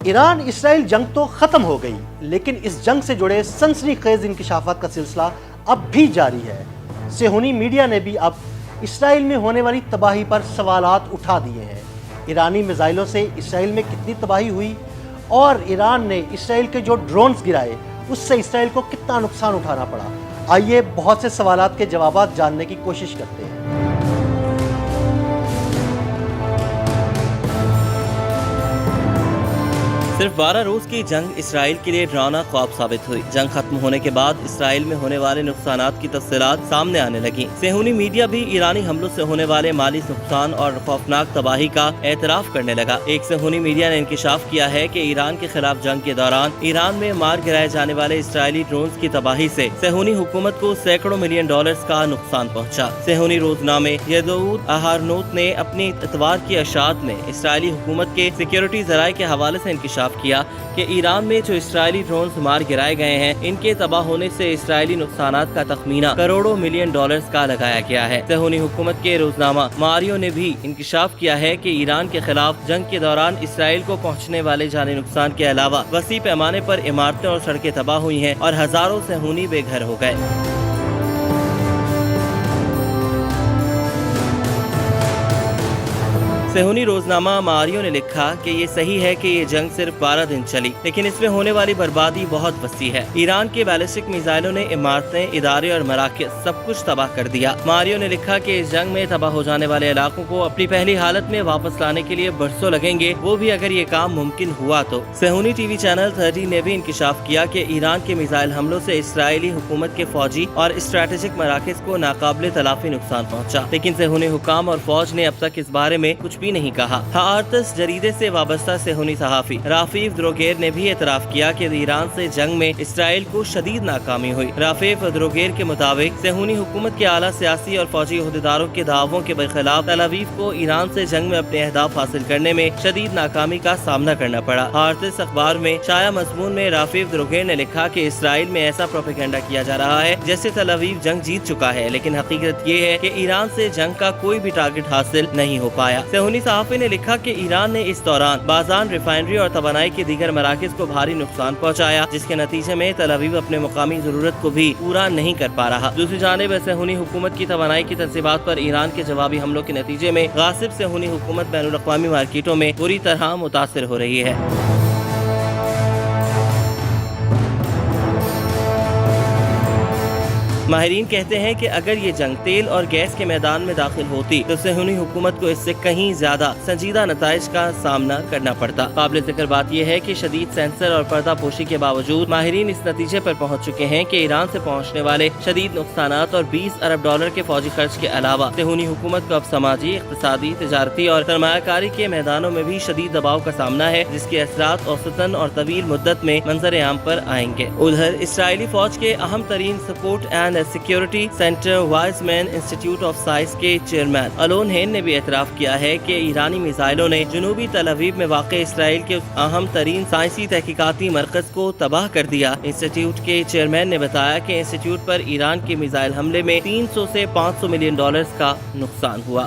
ایران اسرائیل جنگ تو ختم ہو گئی، لیکن اس جنگ سے جڑے سنسنی خیز انکشافات کا سلسلہ اب بھی جاری ہے۔ صہیونی میڈیا نے بھی اب اسرائیل میں ہونے والی تباہی پر سوالات اٹھا دیے ہیں۔ ایرانی میزائلوں سے اسرائیل میں کتنی تباہی ہوئی اور ایران نے اسرائیل کے جو ڈرونز گرائے اس سے اسرائیل کو کتنا نقصان اٹھانا پڑا، آئیے بہت سے سوالات کے جوابات جاننے کی کوشش کرتے ہیں۔ صرف 12 روز کی جنگ اسرائیل کے لیے ڈراؤنا خواب ثابت ہوئی۔ جنگ ختم ہونے کے بعد اسرائیل میں ہونے والے نقصانات کی تفصیلات سامنے آنے لگیں۔ صہیونی میڈیا بھی ایرانی حملوں سے ہونے والے مالی نقصان اور خوفناک تباہی کا اعتراف کرنے لگا۔ ایک صہیونی میڈیا نے انکشاف کیا ہے کہ ایران کے خلاف جنگ کے دوران ایران میں مار گرائے جانے والے اسرائیلی ڈرونز کی تباہی سے صہیونی حکومت کو سینکڑوں ملین ڈالرز کا نقصان پہنچا۔ صہیونی روزنامے یدعوت اہارنوت نے اپنی اتوار کی اشاعت میں اسرائیلی حکومت کے سیکیورٹی ذرائع کے حوالے سے انکشاف کیا کہ ایران میں جو اسرائیلی ڈرونز مار گرائے گئے ہیں ان کے تباہ ہونے سے اسرائیلی نقصانات کا تخمینہ کروڑوں ملین ڈالرز کا لگایا گیا ہے۔ صہیونی حکومت کے روزنامہ ماریو نے بھی انکشاف کیا ہے کہ ایران کے خلاف جنگ کے دوران اسرائیل کو پہنچنے والے جانی نقصان کے علاوہ وسیع پیمانے پر عمارتیں اور سڑکیں تباہ ہوئی ہیں اور ہزاروں صہیونی بے گھر ہو گئے۔ صہیونی روزنامہ ماریو نے لکھا کہ یہ صحیح ہے کہ یہ جنگ صرف 12 دن چلی، لیکن اس میں ہونے والی بربادی بہت وسیع ہے۔ ایران کے بیلسٹک میزائلوں نے عمارتیں، ادارے اور مراکز سب کچھ تباہ کر دیا۔ ماریو نے لکھا کہ اس جنگ میں تباہ ہو جانے والے علاقوں کو اپنی پہلی حالت میں واپس لانے کے لیے برسوں لگیں گے، وہ بھی اگر یہ کام ممکن ہوا تو۔ صہیونی ٹی وی چینل 30 نے بھی انکشاف کیا کہ ایران کے میزائل حملوں سے اسرائیلی حکومت کے فوجی اور اسٹریٹجک مراکز کو ناقابل تلافی نقصان پہنچا، لیکن صہیونی حکام اور فوج نے اب تک اس بارے میں کچھ بھی نہیں کہا۔ ہارتس جریدے سے وابستہ صہیونی صحافی رافیف دروگیر نے بھی اعتراف کیا کہ ایران سے جنگ میں اسرائیل کو شدید ناکامی ہوئی۔ رافیف دروگیر کے مطابق صہیونی حکومت کے اعلیٰ سیاسی اور فوجی عہدیداروں کے دعووں کے برخلاف تل ابیب کو ایران سے جنگ میں اپنے اہداف حاصل کرنے میں شدید ناکامی کا سامنا کرنا پڑا۔ ہارتس اخبار میں شائع مضمون میں رافیف دروگیر نے لکھا کہ اسرائیل میں ایسا پروپیگنڈا کیا جا رہا ہے جیسے تل ابیب جنگ جیت چکا ہے، لیکن حقیقت یہ ہے کہ ایران سے جنگ کا کوئی بھی ٹارگٹ حاصل نہیں ہو پایا۔ صہیونی صحافی نے لکھا کہ ایران نے اس دوران بازان ریفائنری اور توانائی کے دیگر مراکز کو بھاری نقصان پہنچایا، جس کے نتیجے میں تل ابیب اپنے مقامی ضرورت کو بھی پورا نہیں کر پا رہا۔ دوسری جانب صہیونی حکومت کی توانائی کی تنصیبات پر ایران کے جوابی حملوں کے نتیجے میں غاصب صہیونی حکومت بین الاقوامی مارکیٹوں میں بری طرح متاثر ہو رہی ہے۔ ماہرین کہتے ہیں کہ اگر یہ جنگ تیل اور گیس کے میدان میں داخل ہوتی تو صہیونی حکومت کو اس سے کہیں زیادہ سنجیدہ نتائج کا سامنا کرنا پڑتا۔ قابل ذکر بات یہ ہے کہ شدید سینسر اور پردہ پوشی کے باوجود ماہرین اس نتیجے پر پہنچ چکے ہیں کہ ایران سے پہنچنے والے شدید نقصانات اور 20 ارب ڈالر کے فوجی خرچ کے علاوہ صہیونی حکومت کو اب سماجی، اقتصادی، تجارتی اور سرمایہ کاری کے میدانوں میں بھی شدید دباؤ کا سامنا ہے، جس کے اثرات اوسطاً اور طویل مدت میں منظر عام پر آئیں گے۔ ادھر اسرائیلی فوج کے اہم ترین support and security center Weizmann institute of science کے چیئرمین الون ہین نے بھی اعتراف کیا ہے کہ ایرانی میزائلوں نے جنوبی تل ابیب میں واقع اسرائیل کے اہم ترین سائنسی تحقیقاتی مرکز کو تباہ کر دیا۔ انسٹیٹیوٹ کے چیئرمین نے بتایا کہ انسٹیٹیوٹ پر ایران کے میزائل حملے میں 300 سے 500 ملین ڈالرز کا نقصان ہوا۔